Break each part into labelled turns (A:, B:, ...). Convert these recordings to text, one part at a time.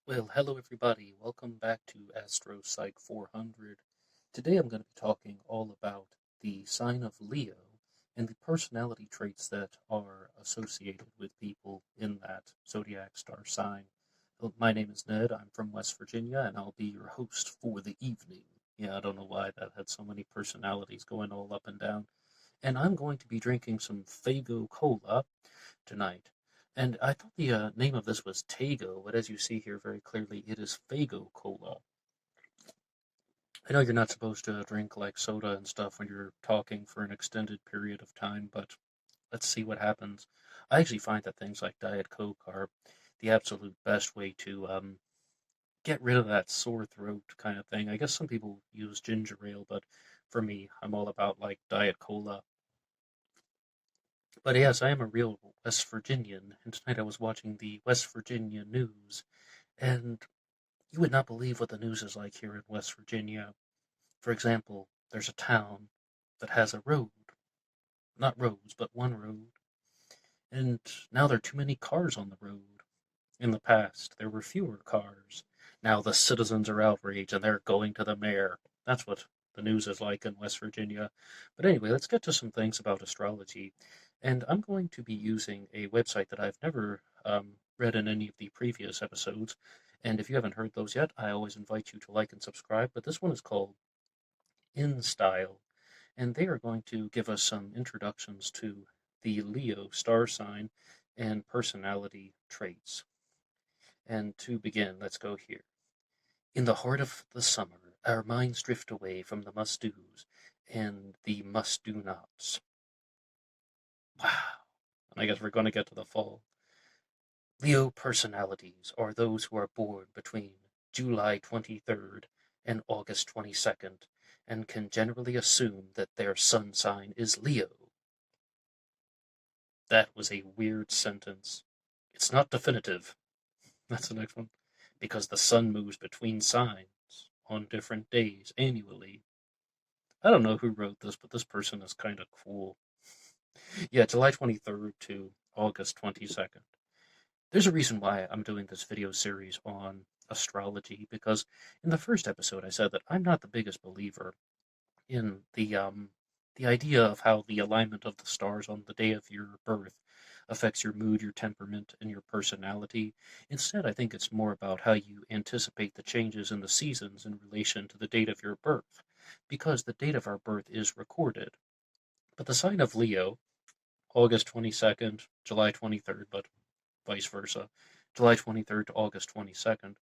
A: Well, hello everybody. Welcome back to Astro Psych 400. Today I'm going to be talking all about the sign of Leo and the personality traits that are associated with people in that zodiac star sign. Well, my name is Ned. I'm from West Virginia and I'll be your host for the evening. Yeah, I don't know why that had so many personalities going all up and down. And I'm going to be drinking some Fago Cola tonight. And I thought the name of this was Tago, but as you see here very clearly, it is Fago Cola. I know you're not supposed to drink like soda and stuff when you're talking for an extended period of time, but let's see what happens. I actually find that things like Diet Coke are the absolute best way to get rid of that sore throat kind of thing. I guess some people use ginger ale, but for me, I'm all about like Diet Cola. But yes, I am a real West Virginian, and tonight I was watching the West Virginia news, and you would not believe what the news is like here in West Virginia. For example, there's a town that has a road, not roads, but one road, and now there are too many cars on the road. In the past, there were fewer cars. Now the citizens are outraged and they're going to the mayor. That's what the news is like in West Virginia. But anyway, let's get to some things about astrology. And I'm going to be using a website that I've never read in any of the previous episodes. And if you haven't heard those yet, I always invite you to like and subscribe. But this one is called In Style, and they are going to give us some introductions to the Leo star sign and personality traits. And to begin, let's go here. In the heart of the summer, our minds drift away from the must do's and the must do nots. Wow. And I guess we're going to get to the fall. Leo personalities are those who are born between July 23rd and August 22nd and can generally assume that their sun sign is Leo. That was a weird sentence. It's not definitive. That's the next one. Because the sun moves between signs on different days annually. I don't know who wrote this, but this person is kind of cool. Yeah, July 23rd to August 22nd. There's a reason why I'm doing this video series on astrology, because in the first episode I said that I'm not the biggest believer in the idea of how the alignment of the stars on the day of your birth affects your mood, your temperament, and your personality. Instead, I think it's more about how you anticipate the changes in the seasons in relation to the date of your birth, because the date of our birth is recorded. But the sign of Leo, August 22nd, July 23rd, but vice versa, July 23rd to August 22nd,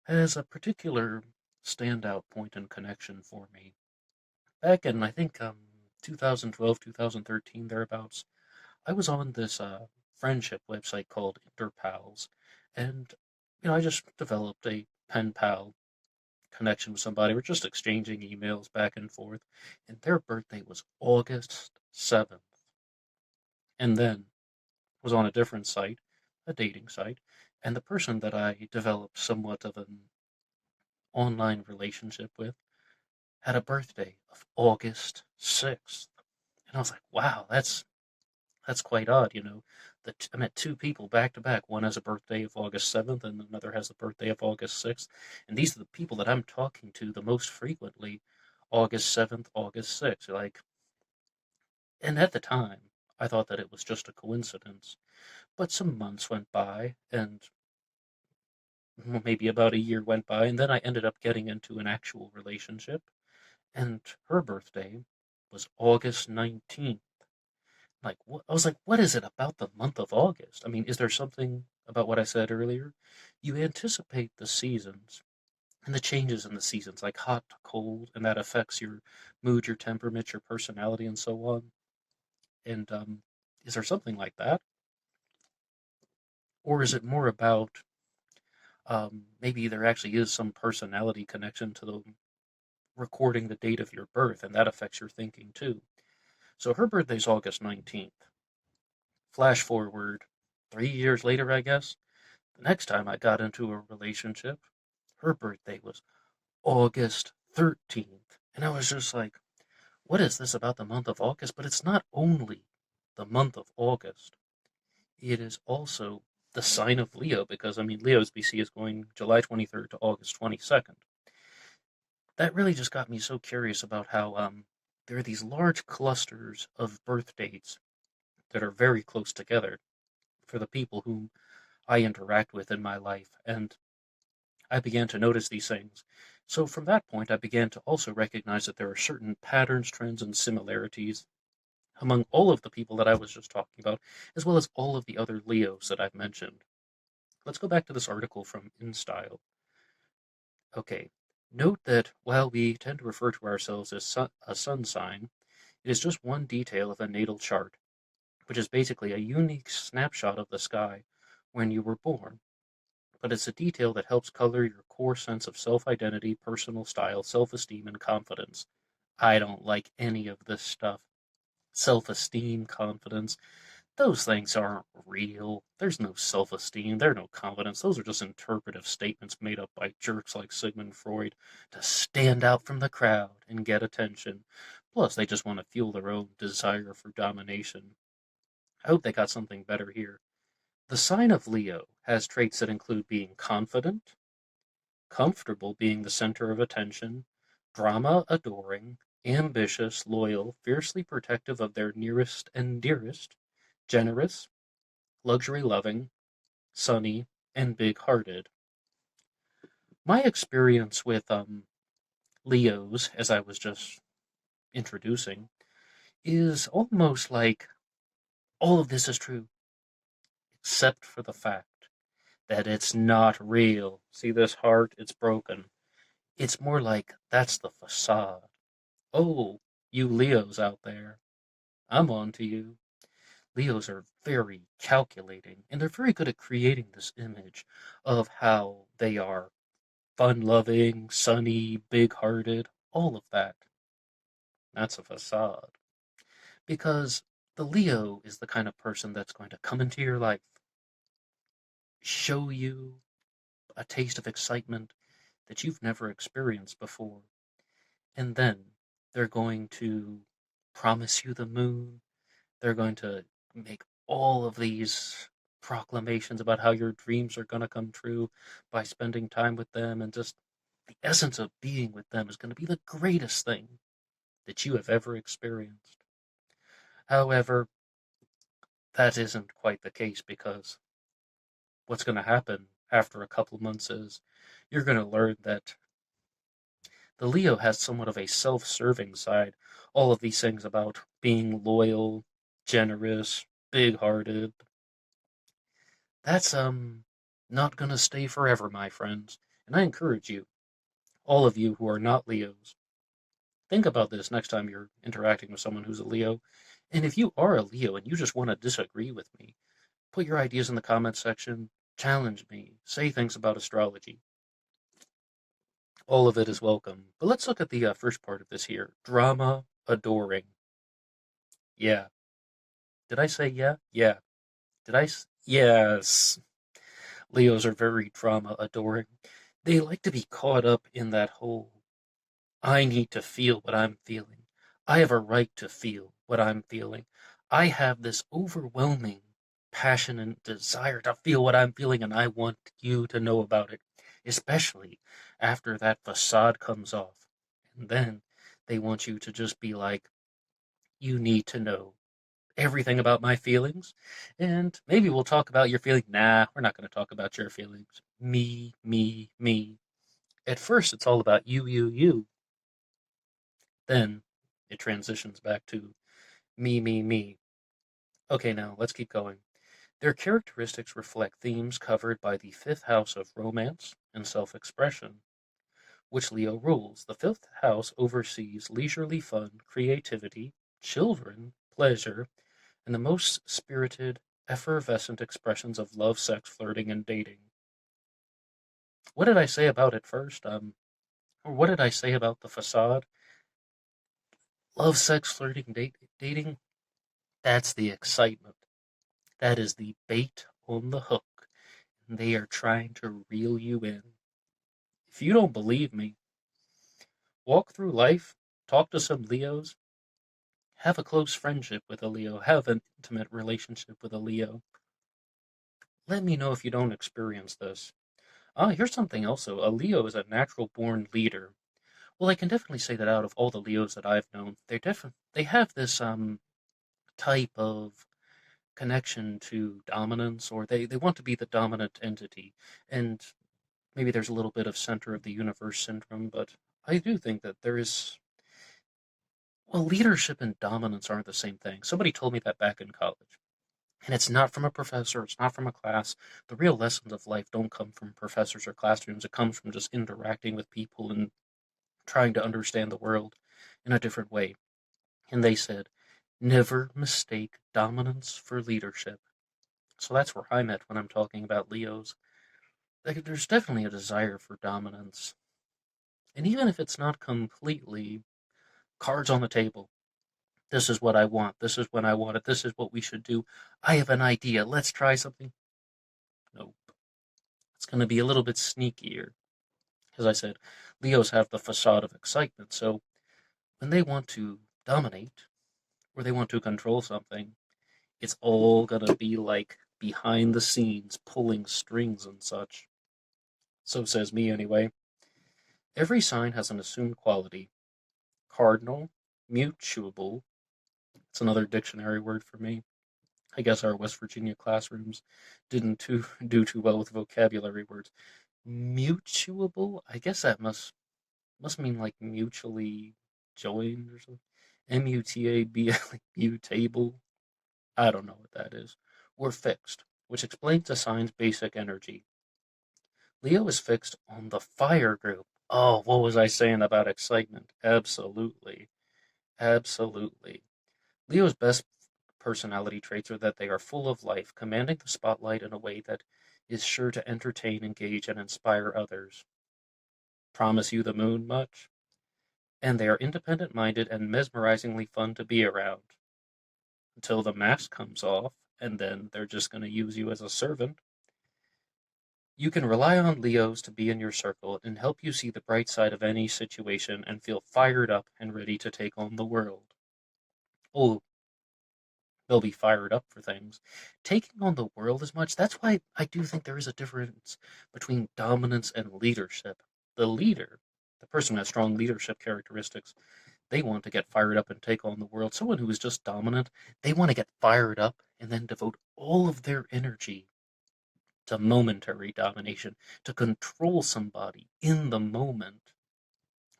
A: has a particular standout point and connection for me. Back in, I think, 2012, 2013, thereabouts, I was on this friendship website called Interpals, and I just developed a pen pal connection with somebody. We're just exchanging emails back and forth, and their birthday was August 7th. And then was on a different site, a dating site, and the person that I developed somewhat of an online relationship with had a birthday of August 6th. And I was like, wow, that's quite odd, you know. I met two people back to back. One has a birthday of August 7th, and another has a birthday of August 6th. And these are the people that I'm talking to the most frequently. August 7th, August 6th. Like, and at the time, I thought that it was just a coincidence. But some months went by, and maybe about a year went by, and then I ended up getting into an actual relationship. And her birthday was August 19th. Like, I was like, what is it about the month of August? I mean, is there something about what I said earlier? You anticipate the seasons and the changes in the seasons, like hot to cold, and that affects your mood, your temperament, your personality, and so on. And is there something like that? Or is it more about maybe there actually is some personality connection to the recording the date of your birth, and that affects your thinking too? So her birthday's August 19th. Flash forward 3 years later, I guess. The next time I got into a relationship, her birthday was August 13th. And I was just like, what is this about the month of August? But it's not only the month of August, it is also the sign of Leo, because I mean, Leo's BC is going July 23rd to August 22nd. That really just got me so curious about how there are these large clusters of birth dates that are very close together for the people whom I interact with in my life, and I began to notice these things. So from that point, I began to also recognize that there are certain patterns, trends, and similarities among all of the people that I was just talking about, as well as all of the other Leos that I've mentioned. Let's go back to this article from InStyle. Okay, note that while we tend to refer to ourselves as a sun sign, it is just one detail of a natal chart, which is basically a unique snapshot of the sky when you were born. But it's a detail that helps color your core sense of self identity, personal style, self esteem, and confidence. I don't like any of this stuff. Self esteem, confidence, those things aren't real. There's no self esteem, there's no confidence. Those are just interpretive statements made up by jerks like Sigmund Freud to stand out from the crowd and get attention. Plus, they just want to fuel their own desire for domination. I hope they got something better here. The sign of Leo has traits that include being confident, comfortable being the center of attention, drama adoring, ambitious, loyal, fiercely protective of their nearest and dearest, generous, luxury loving, sunny, and big hearted. My experience with Leos, as I was just introducing, is almost like all of this is true, except for the fact that it's not real. See this heart? It's broken. It's more like that's the facade. Oh, you Leos out there, I'm on to you. Leos are very calculating, and they're very good at creating this image of how they are fun loving, sunny, big hearted, all of that. That's a facade. Because the Leo is the kind of person that's going to come into your life, show you a taste of excitement that you've never experienced before, and then they're going to promise you the moon. They're going to make all of these proclamations about how your dreams are going to come true by spending time with them, and just the essence of being with them is going to be the greatest thing that you have ever experienced. However, that isn't quite the case, because what's going to happen after a couple months is you're going to learn that the Leo has somewhat of a self serving side. All of these things about being loyal, generous, big hearted, that's not going to stay forever, my friends. And I encourage you, all of you who are not Leos, think about this next time you're interacting with someone who's a Leo. And if you are a Leo and you just want to disagree with me, put your ideas in the comments section, challenge me, say things about astrology. All of it is welcome. But let's look at the first part of this here, drama adoring. Yeah. Did I say yeah? Yeah. Did I? Yes. Leos are very drama adoring. They like to be caught up in that whole I need to feel what I'm feeling. I have a right to feel what I'm feeling. I have this overwhelming passion and desire to feel what I'm feeling, and I want you to know about it, especially after that facade comes off. And then they want you to just be like, you need to know everything about my feelings, and maybe we'll talk about your feelings. Nah, we're not going to talk about your feelings. Me, me, me. At first, it's all about you, you, you. Then it transitions back to me, me, me. Okay, now let's keep going. Their characteristics reflect themes covered by the fifth house of romance and self expression, which Leo rules. The fifth house oversees leisurely fun, creativity, children, pleasure, and the most spirited, effervescent expressions of love, sex, flirting, and dating. What did I say about it first? Or what did I say about the facade? Love, sex, flirting, dating. That's the excitement. That is the bait on the hook. And they are trying to reel you in. If you don't believe me, walk through life, talk to some Leos, have a close friendship with a Leo, have an intimate relationship with a Leo. Let me know if you don't experience this. Ah, here's something else. A Leo is a natural born leader. Well, I can definitely say that out of all the Leos that I've known, they have this type of connection to dominance, or they want to be the dominant entity. And maybe there's a little bit of center of the universe syndrome, but I do think that there is, well, leadership and dominance aren't the same thing. Somebody told me that back in college. And it's not from a professor, it's not from a class. The real lessons of life don't come from professors or classrooms. It comes from just interacting with people and trying to understand the world in a different way. And they said, never mistake dominance for leadership. So that's where I'm at when I'm talking about Leos. Like, there's definitely a desire for dominance. And even if it's not completely cards on the table, this is what I want, this is when I want it, this is what we should do, I have an idea, let's try something. Nope. It's going to be a little bit sneakier. As I said, Leos have the facade of excitement, so when they want to dominate or they want to control something, it's all going to be like behind the scenes, pulling strings and such. So says me anyway. Every sign has an assumed quality. Cardinal, mutable. It's another dictionary word for me. I guess our West Virginia classrooms didn't do too well with vocabulary words. Mutable? I guess that must mean like mutually joined or something. MUTAB, like mutable. I don't know what that is. Or fixed, which explains the sign's basic energy. Leo is fixed on the fire group. Oh, what was I saying about excitement? Absolutely. Absolutely. Leo's best personality traits are that they are full of life, commanding the spotlight in a way that is sure to entertain, engage, and inspire others. Promise you the moon much? And they are independent minded and mesmerizingly fun to be around. Until the mask comes off, and then they're just going to use you as a servant. You can rely on Leos to be in your circle and help you see the bright side of any situation and feel fired up and ready to take on the world. Oh, they'll be fired up for things. Taking on the world as much, that's why I do think there is a difference between dominance and leadership. The leader, the person who has strong leadership characteristics, they want to get fired up and take on the world. Someone who is just dominant, they want to get fired up and then devote all of their energy to momentary domination, to control somebody in the moment.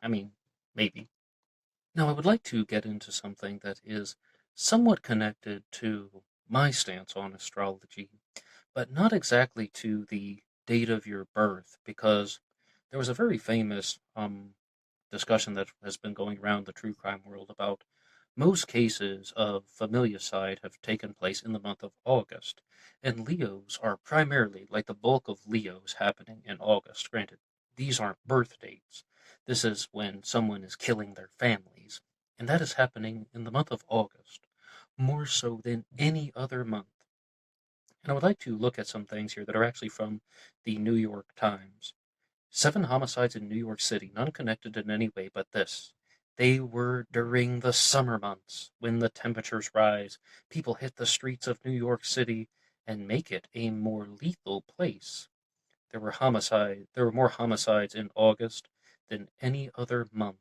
A: I mean, maybe. Now, I would like to get into something that is somewhat connected to my stance on astrology, but not exactly to the date of your birth, because there was a very famous discussion that has been going around the true crime world about most cases of familicide have taken place in the month of August, and Leos are primarily, like the bulk of Leos, happening in August. Granted, these aren't birth dates. This is when someone is killing their families, and that is happening in the month of August, more so than any other month. And I would like to look at some things here that are actually from the New York Times. 7 homicides in New York City, none connected in any way but this. They were during the summer months, when the temperatures rise, people hit the streets of New York City and make it a more lethal place. There were more homicides in August than any other month.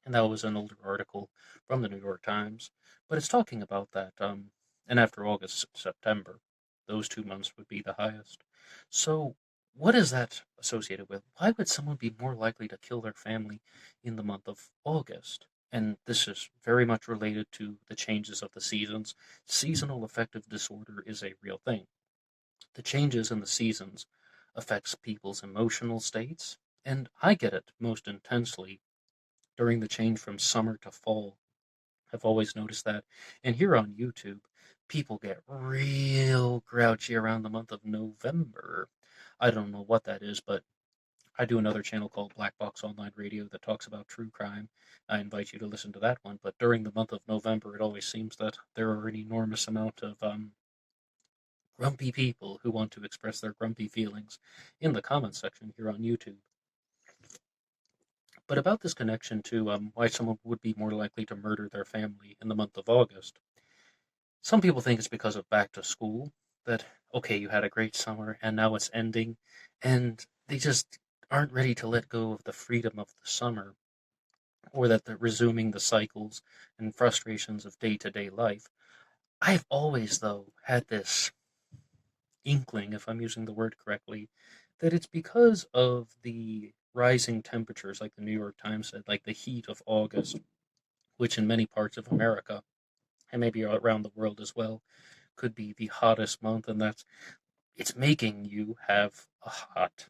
A: And that was an older article from the New York Times, but it's talking about that. And after August, September, those 2 months would be the highest. So, what is that associated with? Why would someone be more likely to kill their family in the month of August? And this is very much related to the changes of the seasons. Seasonal affective disorder is a real thing. The changes in the seasons affects people's emotional states, and I get it most intensely during the change from summer to fall. I've always noticed that. And here on YouTube, people get real grouchy around the month of November. I don't know what that is, but I do another channel called Black Box Online Radio that talks about true crime. I invite you to listen to that one. But during the month of November, it always seems that there are an enormous amount of grumpy people who want to express their grumpy feelings in the comments section here on YouTube. But about this connection to why someone would be more likely to murder their family in the month of August, some people think it's because of back to school. that, okay, you had a great summer and now it's ending, and they just aren't ready to let go of the freedom of the summer, or that they're resuming the cycles and frustrations of day to day life. I've always, though, had this inkling, if I'm using the word correctly, that it's because of the rising temperatures, like the New York Times said, like the heat of August, which in many parts of America, and maybe around the world as well, could be the hottest month, and that's it's making you have a hot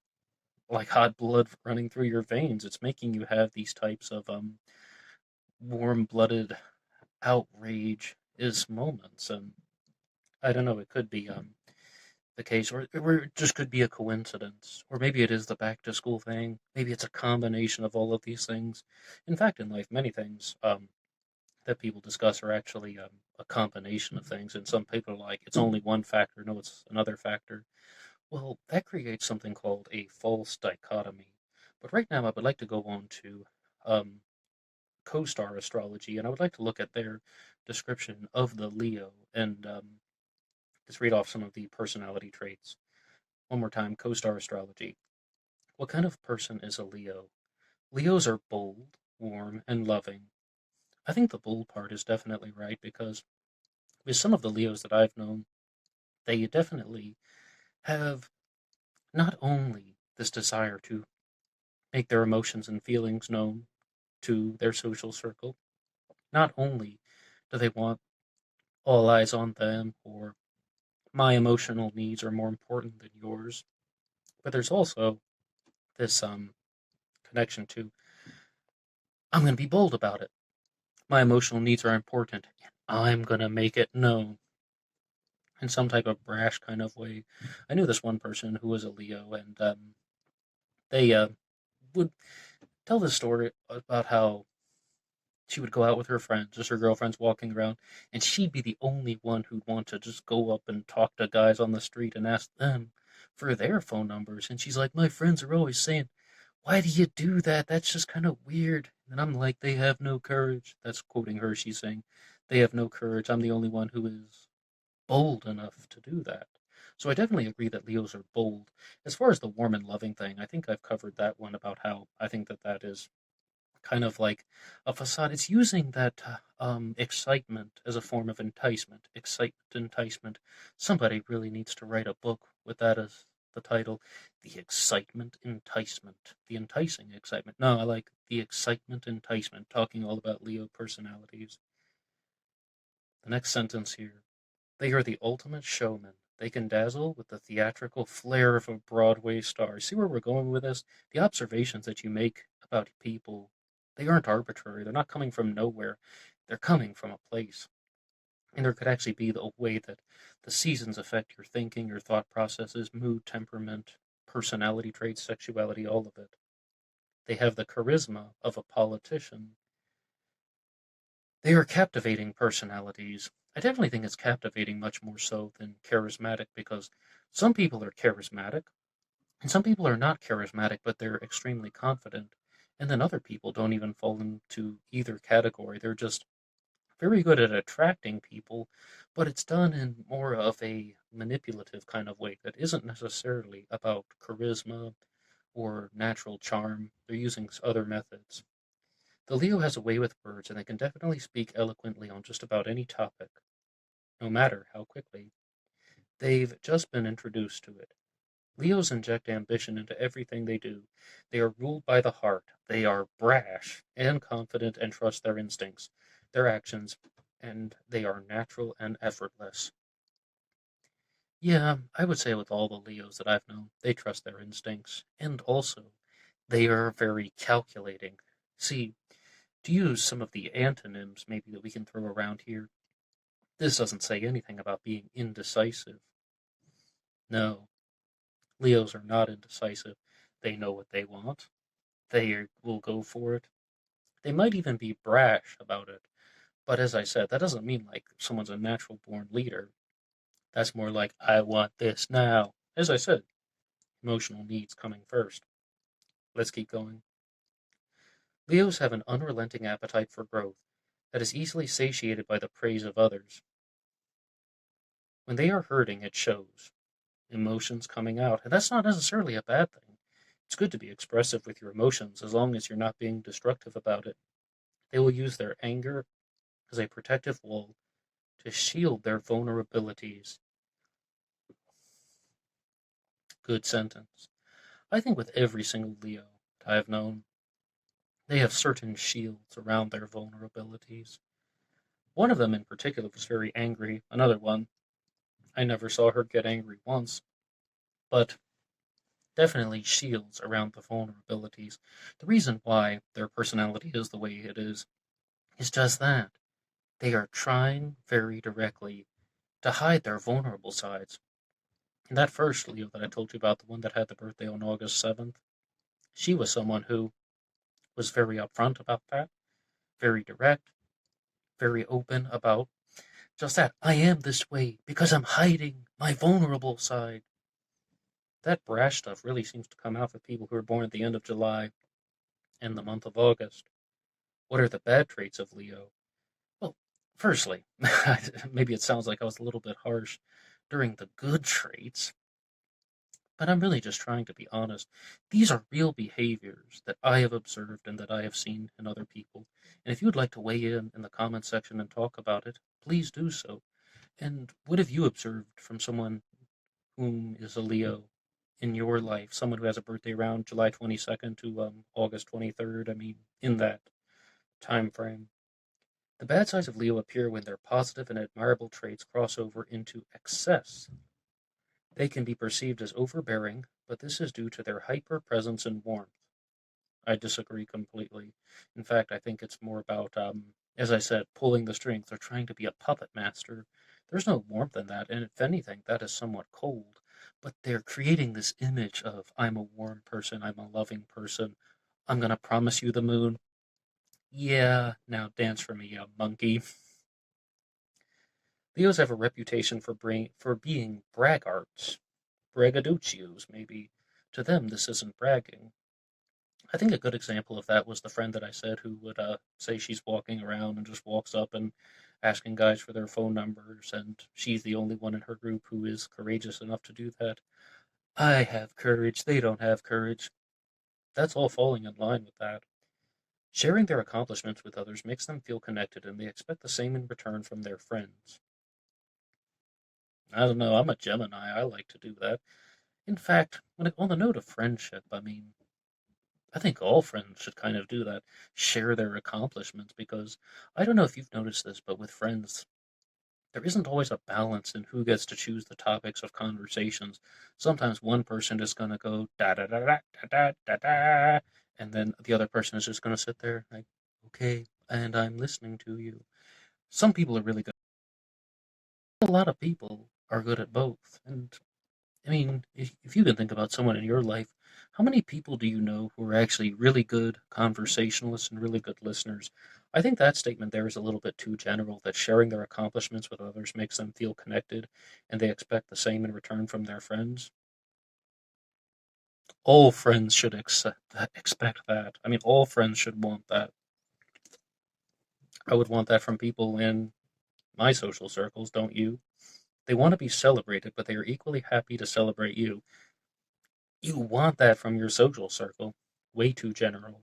A: blood running through your veins. It's making you have these types of warm-blooded outrage is moments, and I don't know. It could be the case, or it just could be a coincidence, or maybe it is the back to school thing. Maybe it's a combination of all of these things. In fact, in life, many things that people discuss are actually a combination of things, and some people are like, it's only one factor. No, it's another factor. Well, that creates something called a false dichotomy. But right now, I would like to go on to um, co-star astrology, and I would like to look at their description of the Leo and just read off some of the personality traits. One more time, co-star astrology. What kind of person is a Leo? Leos are bold, warm, and loving. I think the bold part is definitely right because with some of the Leos that I've known, they definitely have not only this desire to make their emotions and feelings known to their social circle, not only do they want all eyes on them or my emotional needs are more important than yours, but there's also this connection to I'm going to be bold about it. My emotional needs are important. I'm going to make it known in some type of brash kind of way. I knew this one person who was a Leo, and they would tell this story about how she would go out with her friends, just her girlfriends walking around, and she'd be the only one who'd want to just go up and talk to guys on the street and ask them for their phone numbers. And she's like, my friends are always saying, why do you do that? That's just kind of weird. And I'm like, they have no courage. That's quoting her. She's saying, they have no courage. I'm the only one who is bold enough to do that. So I definitely agree that Leos are bold. As far as the warm and loving thing, I think I've covered that one about how I think that that is kind of like a facade. It's using that excitement as a form of enticement. Excitement, enticement. Somebody really needs to write a book with that as the title. The excitement, enticement. The enticing excitement. No, I like the excitement, enticement, talking all about Leo personalities. The next sentence here. They are the ultimate showmen. They can dazzle with the theatrical flair of a Broadway star. See where we're going with this? The observations that you make about people, they aren't arbitrary. They're not coming from nowhere. They're coming from a place. And there could actually be the way that the seasons affect your thinking, your thought processes, mood, temperament, personality traits, sexuality, all of it. They have the charisma of a politician. They are captivating personalities. I definitely think it's captivating much more so than charismatic because some people are charismatic and some people are not charismatic, but they're extremely confident. And then other people don't even fall into either category. They're just very good at attracting people, but it's done in more of a manipulative kind of way that isn't necessarily about charisma or natural charm. They're using other methods. The Leo has a way with words, and they can definitely speak eloquently on just about any topic, no matter how quickly. They've just been introduced to it. Leos inject ambition into everything they do. They are ruled by the heart. They are brash and confident and trust their instincts, their actions, and they are natural and effortless. Yeah, I would say with all the Leos that I've known, they trust their instincts, and also they are very calculating. See, to use some of the antonyms maybe that we can throw around here, this doesn't say anything about being indecisive. No, Leos are not indecisive. They know what they want. Will go for it. They might even be brash about it. But as I said, that doesn't mean like someone's a natural born leader. That's more like, I want this now. As I said, emotional needs coming first. Let's keep going. Leos have an unrelenting appetite for growth that is easily satiated by the praise of others. When they are hurting, it shows. Emotions coming out, and that's not necessarily a bad thing. It's good to be expressive with your emotions as long as you're not being destructive about it. They will use their anger as a protective wall to shield their vulnerabilities. Good sentence. I think with every single Leo I have known, they have certain shields around their vulnerabilities. One of them in particular was very angry. Another one, I never saw her get angry once, but definitely shields around the vulnerabilities. The reason why their personality is the way it is just that. They are trying very directly to hide their vulnerable sides. And that first Leo that I told you about, the one that had the birthday on August 7th, she was someone who was very upfront about that, very direct, very open about just that. I am this way because I'm hiding my vulnerable side. That brash stuff really seems to come out for people who are born at the end of July and the month of August. What are the bad traits of Leo? Well, firstly, maybe it sounds like I was a little bit harsh during the good traits, but I'm really just trying to be honest. These are real behaviors that I have observed and that I have seen in other people. And if you would like to weigh in the comment section and talk about it, please do so. And what have you observed from someone whom is a Leo in your life? Someone who has a birthday around July 22nd to August 23rd? I mean, in that time frame. The bad sides of Leo appear when their positive and admirable traits cross over into excess. They can be perceived as overbearing, but this is due to their hyper presence and warmth. I disagree completely. In fact, I think it's more about, as I said, pulling the strings. They're trying to be a puppet master. There's no warmth in that, and if anything, that is somewhat cold. But they're creating this image of, I'm a warm person, I'm a loving person, I'm gonna promise you the moon. Yeah, now dance for me, you monkey. Leos have a reputation for being braggarts, braggadocios, maybe. To them, this isn't bragging. I think a good example of that was the friend that I said who would say she's walking around and just walks up and asking guys for their phone numbers, and she's the only one in her group who is courageous enough to do that. I have courage, they don't have courage. That's all falling in line with that. Sharing their accomplishments with others makes them feel connected, and they expect the same in return from their friends. I don't know, I'm a Gemini, I like to do that. In fact, on the note of friendship, I mean, I think all friends should kind of do that, share their accomplishments, because I don't know if you've noticed this, but with friends, there isn't always a balance in who gets to choose the topics of conversations. Sometimes one person is going to go da da da da da da da, and then the other person is just going to sit there like, okay, and I'm listening to you. Some people are really good. A lot of people are good at both, and I mean, if you can think about someone in your life, how many people do you know who are actually really good conversationalists and really good listeners? I think that statement there is a little bit too general that sharing their accomplishments with others makes them feel connected and they expect the same in return from their friends. All friends should expect that. I mean, all friends should want that. I would want that from people in my social circles, don't you? They want to be celebrated, but they are equally happy to celebrate you. You want that from your social circle. Way too general.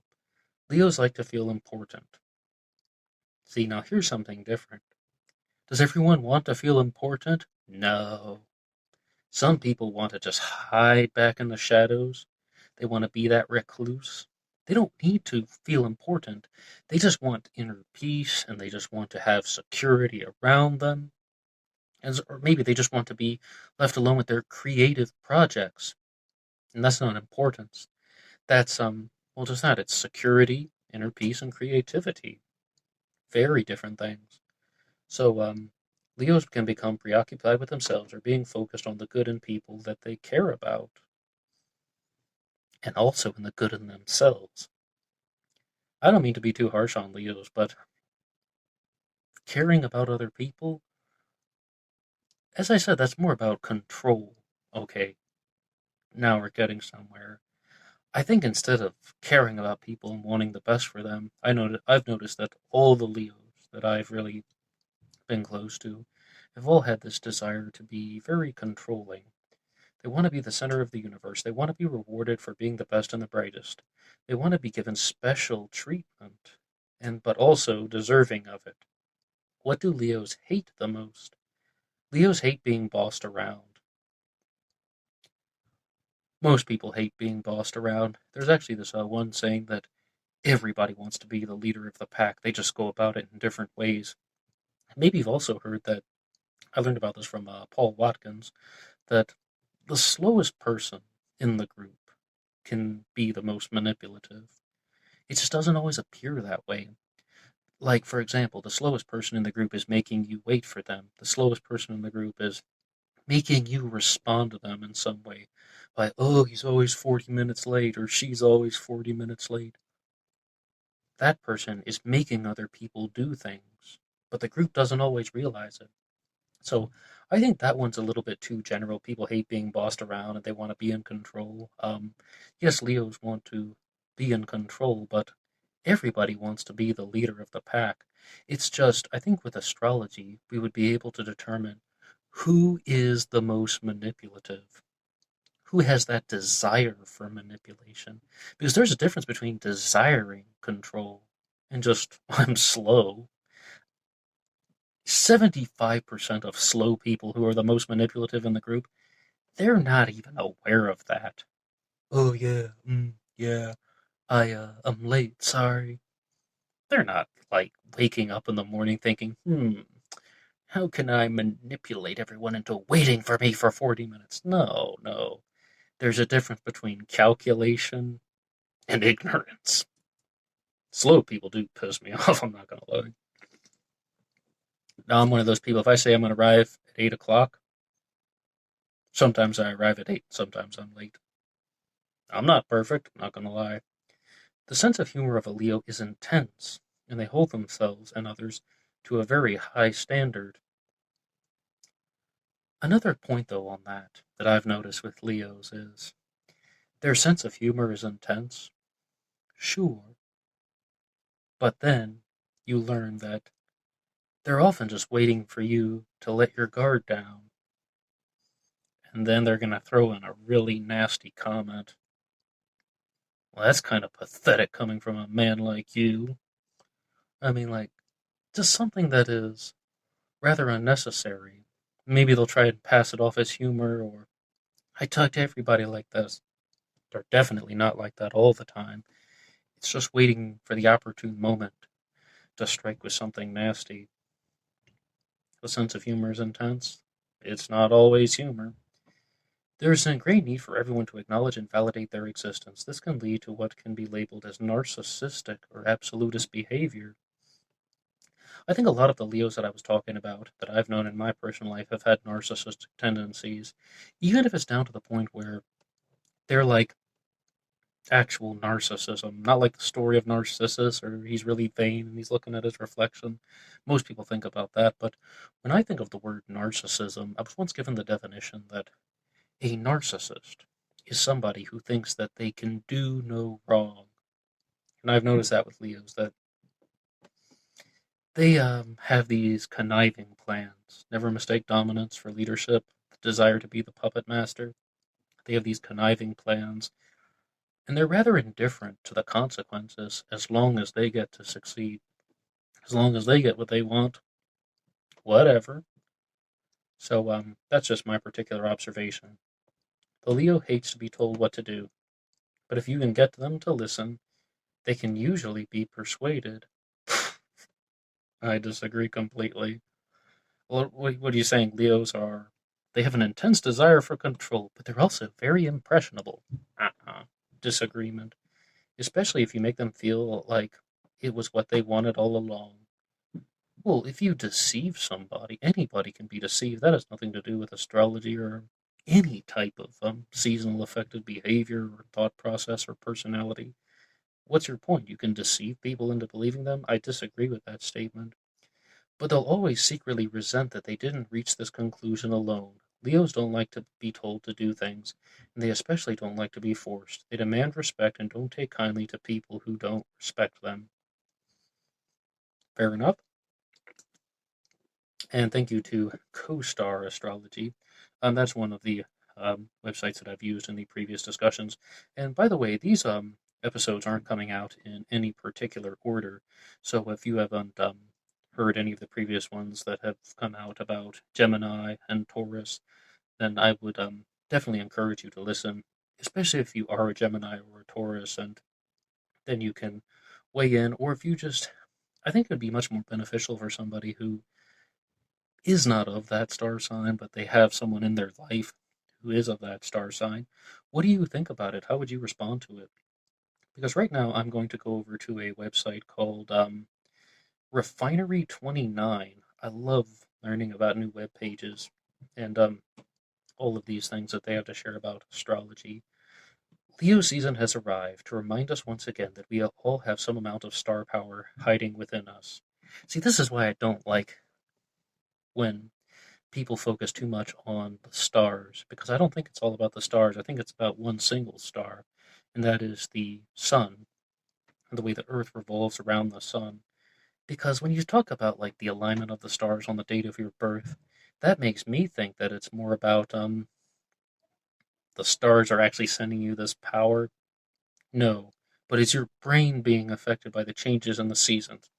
A: Leos like to feel important. See, now here's something different. Does everyone want to feel important? No. Some people want to just hide back in the shadows. They want to be that recluse. They don't need to feel important. They just want inner peace and they just want to have security around them. Or maybe they just want to be left alone with their creative projects. And that's not importance. That's well, just that. It's security, inner peace, and creativity. Very different things. So Leos can become preoccupied with themselves or being focused on the good in people that they care about, and also in the good in themselves. I don't mean to be too harsh on Leos, but caring about other people, as I said, that's more about control. Okay, now we're getting somewhere. I think instead of caring about people and wanting the best for them, I've noticed that all the Leos that I've really been close to have all had this desire to be very controlling. They want to be the center of the universe. They want to be rewarded for being the best and the brightest. They want to be given special treatment, and but also deserving of it. What do Leos hate the most? Leos hate being bossed around. Most people hate being bossed around. There's actually this one saying that everybody wants to be the leader of the pack. They just go about it in different ways. Maybe you've also heard that, I learned about this from Paul Watkins, that the slowest person in the group can be the most manipulative. It just doesn't always appear that way. Like, for example, the slowest person in the group is making you wait for them. The slowest person in the group is making you respond to them in some way. By, oh, he's always 40 minutes late, or she's always 40 minutes late. That person is making other people do things, but the group doesn't always realize it. So I think that one's a little bit too general. People hate being bossed around and they want to be in control. Yes, Leos want to be in control, but everybody wants to be the leader of the pack. It's just, I think with astrology, we would be able to determine who is the most manipulative, who has that desire for manipulation. Because there's a difference between desiring control and just, I'm slow. 75% of slow people who are the most manipulative in the group, they're not even aware of that. Oh, yeah, yeah, I'm late, sorry. They're not, like, waking up in the morning thinking, how can I manipulate everyone into waiting for me for 40 minutes? No, no. There's a difference between calculation and ignorance. Slow people do piss me off, I'm not gonna lie. Now, I'm one of those people, if I say I'm gonna arrive at 8 o'clock, sometimes I arrive at 8, sometimes I'm late. I'm not perfect, not gonna lie. The sense of humor of a Leo is intense, and they hold themselves and others to a very high standard. Another point, though, on that I've noticed with Leos is their sense of humor is intense, sure, but then you learn that they're often just waiting for you to let your guard down, and then they're gonna throw in a really nasty comment. Well, that's kind of pathetic coming from a man like you. I mean, like, just something that is rather unnecessary. Maybe they'll try and pass it off as humor, or I talk to everybody like this. They're definitely not like that all the time. It's just waiting for the opportune moment to strike with something nasty. The sense of humor is intense. It's not always humor. There is a great need for everyone to acknowledge and validate their existence. This can lead to what can be labeled as narcissistic or absolutist behavior. I think a lot of the Leos that I was talking about, that I've known in my personal life, have had narcissistic tendencies, even if it's down to the point where they're like actual narcissism, not like the story of Narcissus, or he's really vain and he's looking at his reflection. Most people think about that, but when I think of the word narcissism, I was once given the definition that a narcissist is somebody who thinks that they can do no wrong. And I've noticed that with Leos, that they have these conniving plans. Never mistake dominance for leadership, the desire to be the puppet master. They have these conniving plans, and they're rather indifferent to the consequences as long as they get to succeed. As long as they get what they want, whatever. So that's just my particular observation. The Leo hates to be told what to do, but if you can get them to listen, they can usually be persuaded. I disagree completely. What are you saying? Leos are. They have an intense desire for control, but they're also very impressionable. Disagreement. Especially if you make them feel like it was what they wanted all along. Well, if you deceive somebody, anybody can be deceived. That has nothing to do with astrology or any type of seasonal affected behavior or thought process or personality. What's your point? You can deceive people into believing them? I disagree with that statement. But they'll always secretly resent that they didn't reach this conclusion alone. Leos don't like to be told to do things, and they especially don't like to be forced. They demand respect and don't take kindly to people who don't respect them. Fair enough? And thank you to CoStar Astrology. That's one of the websites that I've used in the previous discussions. And by the way, these episodes aren't coming out in any particular order. So if you haven't heard any of the previous ones that have come out about Gemini and Taurus, then I would definitely encourage you to listen, especially if you are a Gemini or a Taurus, and then you can weigh in. Or if you just, I think it would be much more beneficial for somebody who is not of that star sign, but they have someone in their life who is of that star sign. What do you think about it? How would you respond to it? Because right now I'm going to go over to a website called Refinery 29. I love learning about new web pages and all of these things that they have to share about astrology. Leo season has arrived to remind us once again that we all have some amount of star power hiding within us. See, this is why I don't like when people focus too much on the stars, because I don't think it's all about the stars. I think it's about one single star, and that is the sun, and the way the Earth revolves around the sun. Because when you talk about like the alignment of the stars on the date of your birth, that makes me think that it's more about the stars are actually sending you this power. No, but it's your brain being affected by the changes in the seasons.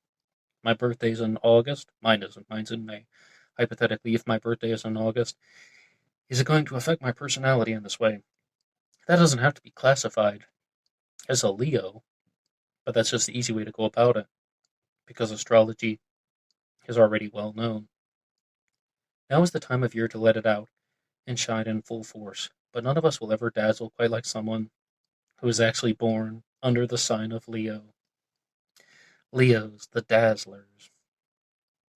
A: My birthday's in August. Mine isn't. Mine's in May. Hypothetically, if my birthday is in August, is it going to affect my personality in this way? That doesn't have to be classified as a Leo, but that's just the easy way to go about it, because astrology is already well known. Now is the time of year to let it out and shine in full force, but none of us will ever dazzle quite like someone who is actually born under the sign of Leo. Leos, the dazzlers.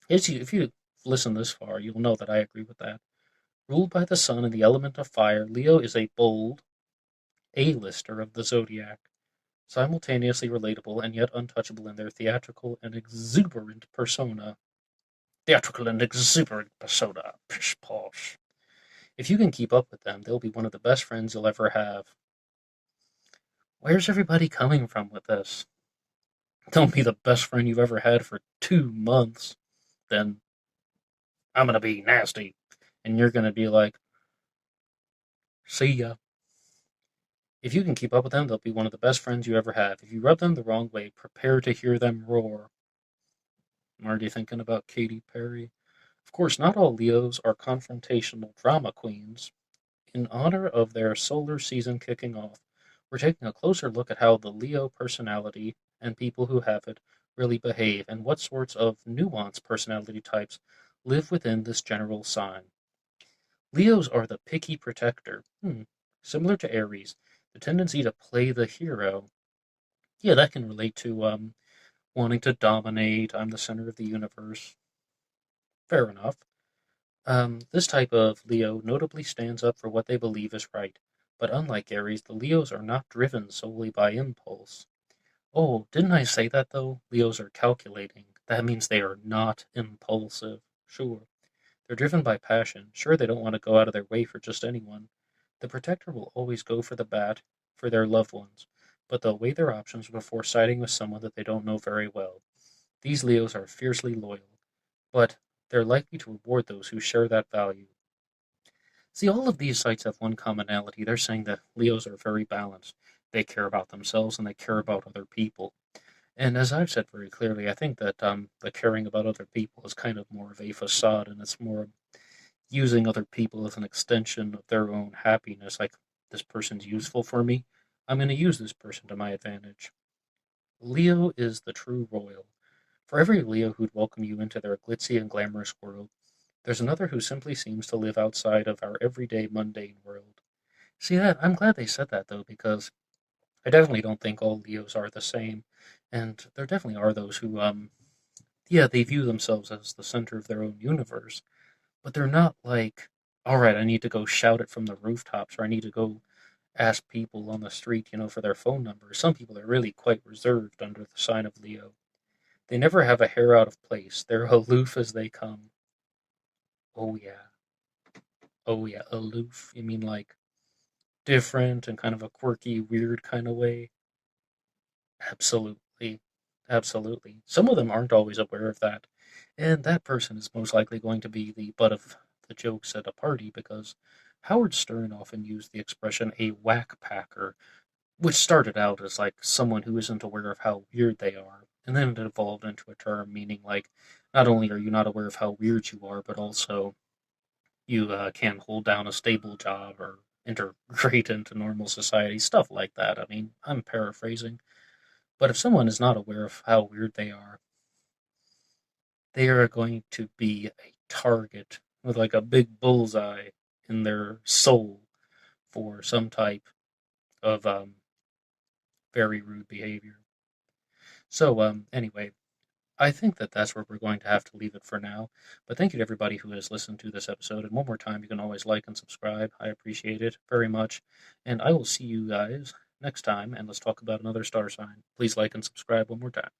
A: If you listen this far, you'll know that I agree with that. Ruled by the sun and the element of fire, Leo is a bold A-lister of the zodiac, simultaneously relatable and yet untouchable in their theatrical and exuberant persona. Theatrical and exuberant persona. Pish posh. If you can keep up with them, they'll be one of the best friends you'll ever have. Where's everybody coming from with this? Don't be the best friend you've ever had for 2 months. Then I'm gonna be nasty. And you're gonna be like, see ya. If you can keep up with them, they'll be one of the best friends you ever have. If you rub them the wrong way, prepare to hear them roar. I'm already thinking about Katy Perry. Of course, not all Leos are confrontational drama queens. In honor of their solar season kicking off, we're taking a closer look at how the Leo personality and people who have it really behave, and what sorts of nuanced personality types live within this general sign. Leos are the picky protector. Similar to Aries, the tendency to play the hero. Yeah, that can relate to wanting to dominate. I'm the center of the universe. Fair enough. This type of Leo notably stands up for what they believe is right, but unlike Aries, the Leos are not driven solely by impulse. Oh, didn't I say that though? Leos are calculating. That means they are not impulsive. Sure. They're driven by passion. Sure, they don't want to go out of their way for just anyone. The protector will always go for the bat for their loved ones, but they'll weigh their options before siding with someone that they don't know very well. These Leos are fiercely loyal, but they're likely to reward those who share that value. See, all of these sites have one commonality. They're saying that Leos are very balanced. They care about themselves and they care about other people. And as I've said very clearly, I think that the caring about other people is kind of more of a facade, and it's more using other people as an extension of their own happiness. Like, this person's useful for me. I'm going to use this person to my advantage. Leo is the true royal. For every Leo who'd welcome you into their glitzy and glamorous world, there's another who simply seems to live outside of our everyday mundane world. See that? I'm glad they said that though, because I definitely don't think all Leos are the same. And there definitely are those who, yeah, they view themselves as the center of their own universe, but they're not like, all right, I need to go shout it from the rooftops, or I need to go ask people on the street, for their phone numbers. Some people are really quite reserved under the sign of Leo. They never have a hair out of place. They're aloof as they come. Oh yeah. Oh yeah, aloof. You mean like different and kind of a quirky, weird kind of way? Absolutely. Absolutely. Some of them aren't always aware of that. And that person is most likely going to be the butt of the jokes at a party because Howard Stern often used the expression a whack packer, which started out as like someone who isn't aware of how weird they are, and then it evolved into a term meaning like not only are you not aware of how weird you are, but also you can't hold down a stable job or integrate into normal society, stuff like that. I mean, I'm paraphrasing, but if someone is not aware of how weird they are going to be a target with like a big bullseye in their soul for some type of very rude behavior. So, anyway, I think that that's where we're going to have to leave it for now. But thank you to everybody who has listened to this episode. And one more time, you can always like and subscribe. I appreciate it very much. And I will see you guys next time, and let's talk about another star sign. Please like and subscribe one more time.